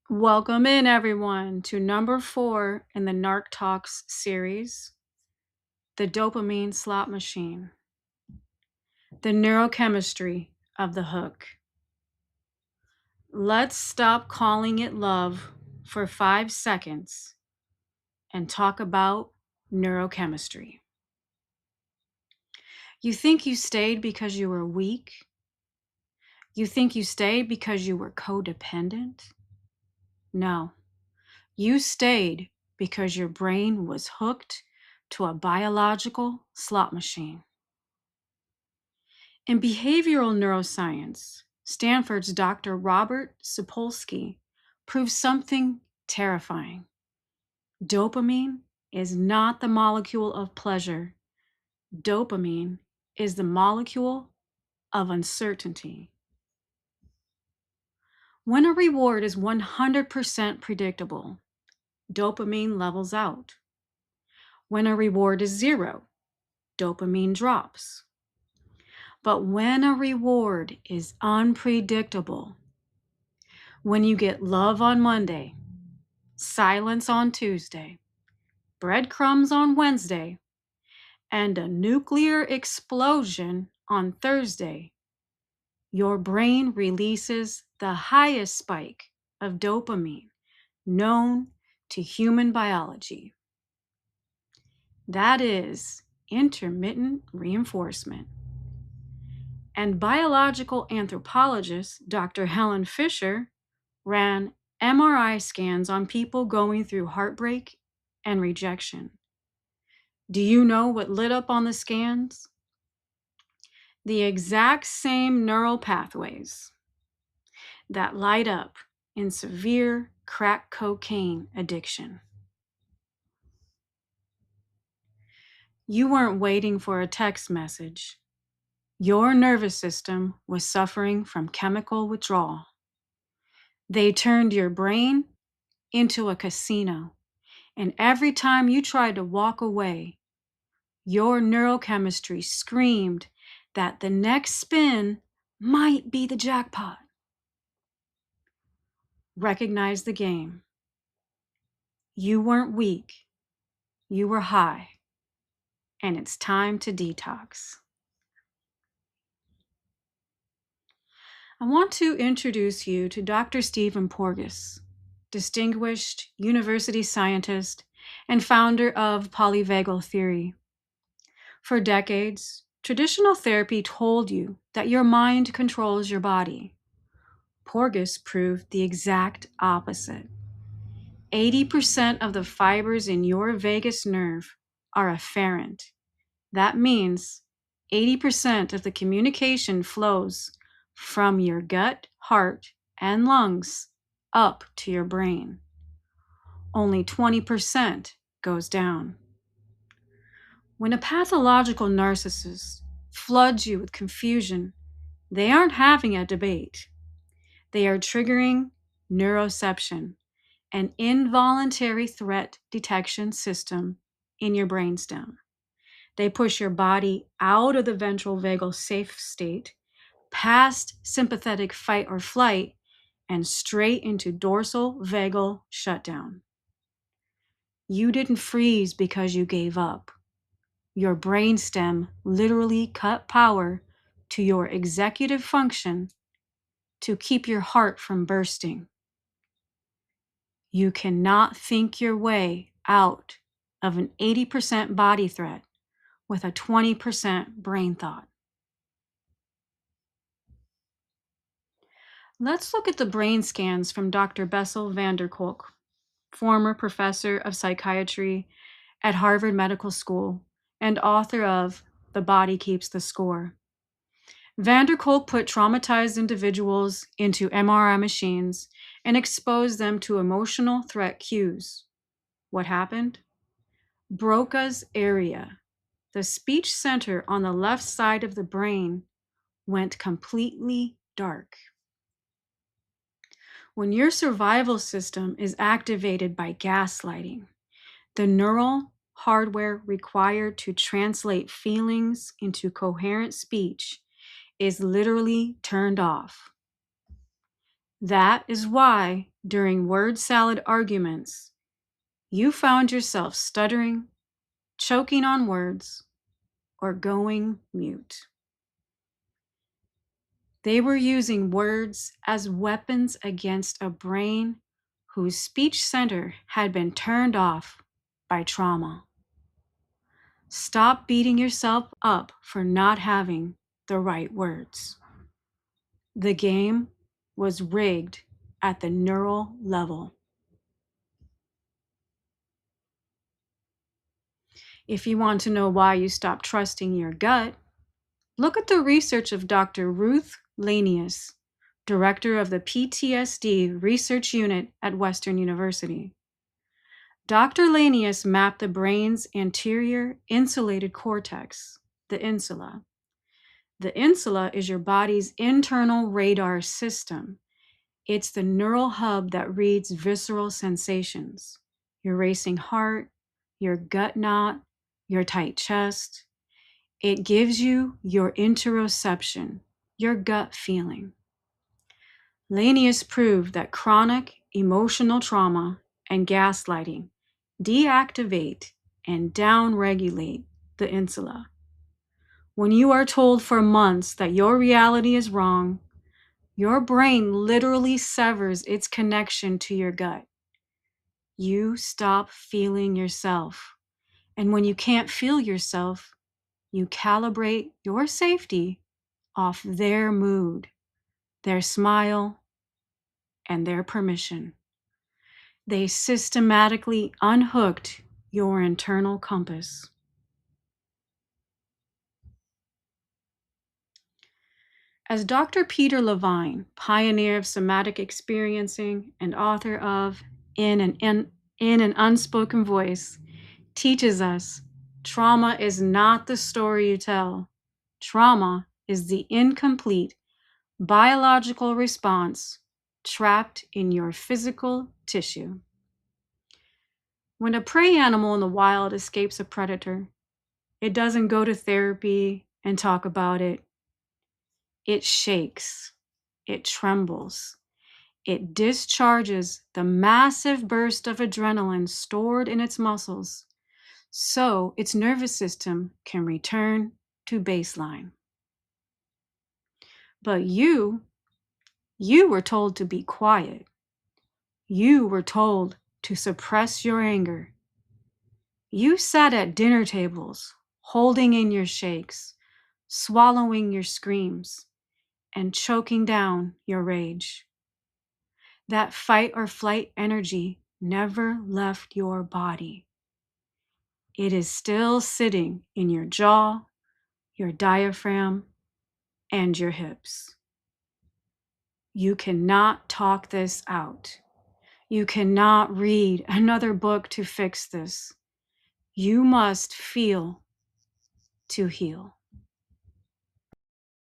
Welcome in, everyone, to number 4 in the NARCTALKS series, the Dopamine Slot Machine, the neurochemistry of the hook. Let's stop calling it love for 5 seconds and talk about neurochemistry. You think you stayed because you were weak? You think you stayed because you were codependent? No. You stayed because your brain was hooked to a biological slot machine. In behavioral neuroscience, Stanford's Dr. Robert Sapolsky proves something terrifying. Dopamine is not the molecule of pleasure. Dopamine is the molecule of uncertainty. When a reward is 100% predictable, dopamine levels out. When a reward is 0, dopamine drops. But when a reward is unpredictable, when you get love on Monday, silence on Tuesday, breadcrumbs on Wednesday, and a nuclear explosion on Thursday, your brain releases the highest spike of dopamine known to human biology. That is intermittent reinforcement. And biological anthropologist Dr. Helen Fisher ran MRI scans on people going through heartbreak and rejection. Do you know what lit up on the scans? The exact same neural pathways that light up in severe crack cocaine addiction. You weren't waiting for a text message. Your nervous system was suffering from chemical withdrawal. They turned your brain into a casino, and every time you tried to walk away, your neurochemistry screamed that the next spin might be the jackpot. Recognize the game. You weren't weak, you were high, and it's time to detox. I want to introduce you to Dr. Stephen Porges, distinguished university scientist and founder of Polyvagal Theory. For decades, traditional therapy told you that your mind controls your body. Porges proved the exact opposite. 80% of the fibers in your vagus nerve are afferent. That means 80% of the communication flows from your gut, heart, and lungs up to your brain. Only 20% goes down. When a pathological narcissist floods you with confusion, they aren't having a debate. They are triggering neuroception, an involuntary threat detection system in your brainstem. They push your body out of the ventral vagal safe state, past sympathetic fight or flight, and straight into dorsal vagal shutdown. You didn't freeze because you gave up. Your brainstem literally cut power to your executive function to keep your heart from bursting. You cannot think your way out of an 80% body threat with a 20% brain thought. Let's look at the brain scans from Dr. Bessel van der Kolk, former professor of psychiatry at Harvard Medical School and author of The Body Keeps the Score. Van der Kolk put traumatized individuals into MRI machines and exposed them to emotional threat cues. What happened? Broca's area, the speech center on the left side of the brain, went completely dark. When your survival system is activated by gaslighting, the neural hardware required to translate feelings into coherent speech is literally turned off. That is why During word salad arguments, you found yourself stuttering, choking on words, or going mute. They were using words as weapons against a brain whose speech center had been turned off by trauma. Stop beating yourself up for not having the right words. The game was rigged at the neural level. If you want to know why you stopped trusting your gut, look at the research of Dr. Ruth Lanius, director of the PTSD Research Unit at Western University. Dr. Lanius mapped the brain's anterior insulated cortex, the insula. The insula is your body's internal radar system. It's the neural hub that reads visceral sensations, your racing heart, your gut knot, your tight chest. It gives you your interoception, your gut feeling. Lanius proved that chronic emotional trauma and gaslighting deactivate and downregulate the insula. When you are told for months that your reality is wrong, your brain literally severs its connection to your gut. You stop feeling yourself. And when you can't feel yourself, you calibrate your safety off their mood, their smile, and their permission. They systematically unhooked your internal compass. As Dr. Peter Levine, pioneer of somatic experiencing and author of In an Unspoken Voice, teaches us, trauma is not the story you tell. Trauma is the incomplete biological response trapped in your physical tissue. When a prey animal in the wild escapes a predator, it doesn't go to therapy and talk about it. It shakes, it trembles, it discharges the massive burst of adrenaline stored in its muscles so its nervous system can return to baseline. But you were told to be quiet. You were told to suppress your anger. You sat at dinner tables, holding in your shakes, swallowing your screams, and choking down your rage. That fight or flight energy never left your body. It is still sitting in your jaw, your diaphragm, and your hips. You cannot talk this out. You cannot read another book to fix this. You must feel to heal.